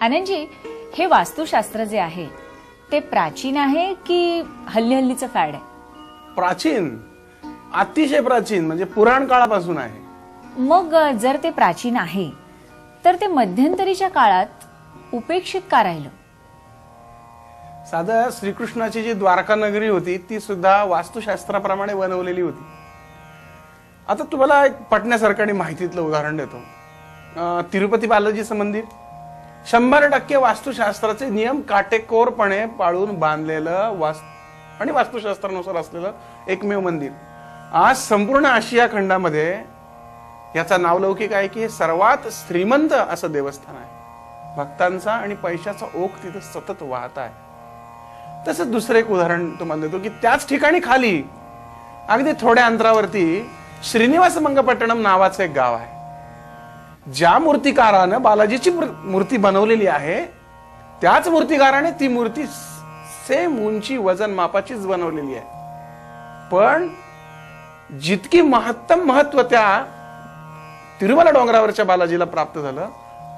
आनंदजी, हे वास्तुशास्त्र जे आहे ते प्राचीन आहे की हल्ली हल्लीचं फॅड आहे? प्राचीन, अतिशय प्राचीन, म्हणजे पुराण काळापासून आहे. मग जर ते प्राचीन आहे तर ते मध्यंतरीच्या काळात उपेक्षित का राहिलं? साधं श्रीकृष्णाची जी द्वारका नगरी होती ती सुद्धा वास्तुशास्त्राप्रमाणे बनवलेली होती. आता तुम्हाला एक पटण्यासारखं आणि माहितीतलं उदाहरण देतो. तिरुपती बालाजीचं मंदिर 100% वास्तुशास्त्राचे नियम काटेकोरपणे पाळून बांधलेलं आणि वास्तुशास्त्रानुसार असलेलं एकमेव मंदिर. आज संपूर्ण आशिया खंडामध्ये याचा नावलौकिक आहे की हे सर्वात श्रीमंत असं देवस्थान आहे. भक्तांचा आणि पैशाचा ओघ तिथे सतत वाहत आहे. तसंच दुसरं एक उदाहरण तुम्हाला देतो की त्याच ठिकाणी खाली अगदी थोड्या अंतरावरती श्रीनिवास मंगपट्टणम नावाचं एक गाव आहे. ज्या मूर्तिकारानं बालाजीची मूर्ती बनवलेली आहे त्याच मूर्तिकाराने ती मूर्ती सेम उंची वजन मापाचीच बनवलेली आहे. पण जितकी महत्व त्या तिरुमला डोंगरावरच्या बालाजीला प्राप्त झालं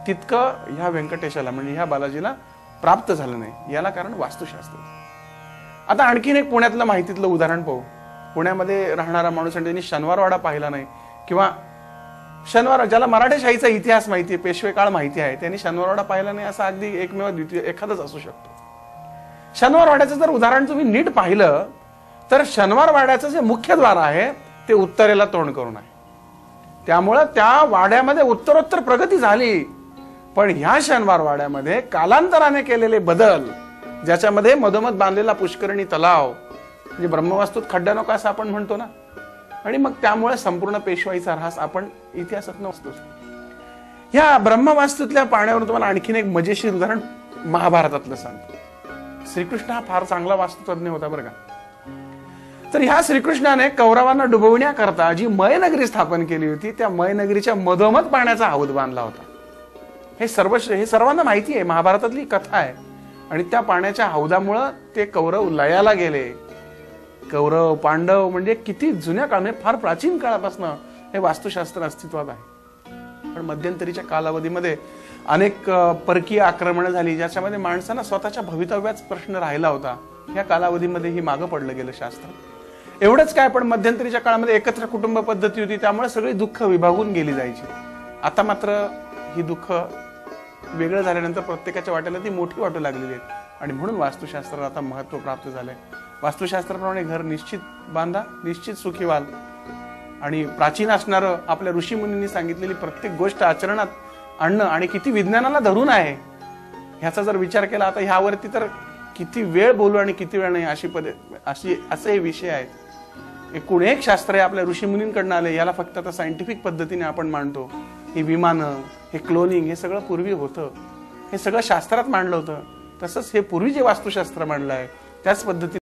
तितकं ह्या व्यंकटेशाला म्हणजे ह्या बालाजीला प्राप्त झालं नाही. याला कारण वास्तुशास्त्र. आता आणखीन एक पुण्यातलं माहितीतलं उदाहरण पाहू. पुण्यामध्ये राहणारा माणूस आणि त्यांनी शनिवारवाडा पाहिला नाही किंवा शनिवार, ज्याला मराठेशाहीचा इतिहास माहिती आहे, पेशवे काळ माहिती आहे, त्यांनी शनिवारवाडा पाहिला नाही असं अगदी एकमेव द्वितीय एखादंच असू शकतो. शनिवारवाड्याचं जर उदाहरण तुम्ही नीट पाहिलं तर शनिवारवाड्याचं जे मुख्य द्वार आहे ते उत्तरेला तोंड करून आहे. त्यामुळं त्या वाड्यामध्ये उत्तरोत्तर प्रगती झाली. पण ह्या शनिवारवाड्यामध्ये कालांतराने केलेले बदल, ज्याच्यामध्ये मधोमध बांधलेला पुष्करणी तलाव म्हणजे ब्रह्मवास्तूत खड्डा नको असं आपण म्हणतो ना, आणि मग त्यामुळे संपूर्ण पेशवाईचा ऱ्हास आपण इतिहासात नसतो. ह्या ब्रह्मवास्तूतल्या पाण्यावरून तुम्हाला आणखीन एक मजेशीर उदाहरण महाभारतातलं सांगतो. श्रीकृष्ण हा फार चांगला वास्तुतज्ञ होता बरं का. तर ह्या श्रीकृष्णाने कौरवांना डुबवण्याकरता जी मयनगरी स्थापन केली होती त्या मयनगरीच्या मधोमध पाण्याचा हौद बांधला होता. हे सर्वांना माहिती आहे, महाभारतातली कथा आहे. आणि त्या पाण्याच्या हौदामुळं ते कौरव लयाला गेले. कौरव पांडव म्हणजे किती जुन्या काळात, फार प्राचीन काळापासून हे वास्तुशास्त्र अस्तित्वात आहे. पण मध्यंतरीच्या कालावधीमध्ये अनेक परकीय आक्रमणं झाली ज्याच्यामध्ये माणसांना स्वतःच्या भवितव्याचा प्रश्न राहिला होता. या कालावधीमध्ये ही मागं पडलं गेलं शास्त्र. एवढंच काय, पण मध्यंतरीच्या काळामध्ये एकत्र कुटुंब पद्धती होती त्यामुळे सगळी दुःख विभागून गेली जायची. आता मात्र ही दुःख वेगळं झाल्यानंतर प्रत्येकाच्या वाट्याला ती मोठी वाटू लागलेली आहेत आणि म्हणून वास्तुशास्त्राला आता महत्व प्राप्त झालंय. वास्तुशास्त्राप्रमाणे घर निश्चित बांधा, निश्चित सुखी व्हाल. आणि प्राचीन असणारं आपल्या ऋषीमुनींनी सांगितलेली प्रत्येक गोष्ट आचरणात आणणं आणि किती विज्ञानाला धरून आहे ह्याचा जर विचार केला, आता ह्यावरती तर किती वेळ बोलू आणि किती वेळ नाही असे हे विषय आहेत. एकूण एक शास्त्र आहे आपल्या ऋषीमुनींकडनं आले. याला फक्त आता सायंटिफिक पद्धतीने आपण मांडतो. ही विमानं, हे क्लोनिंग, हे सगळं पूर्वी होतं. हे सगळं शास्त्रात मांडलं होतं. तसंच हे पूर्वी जे वास्तुशास्त्र मांडलं आहे त्याच पद्धतीने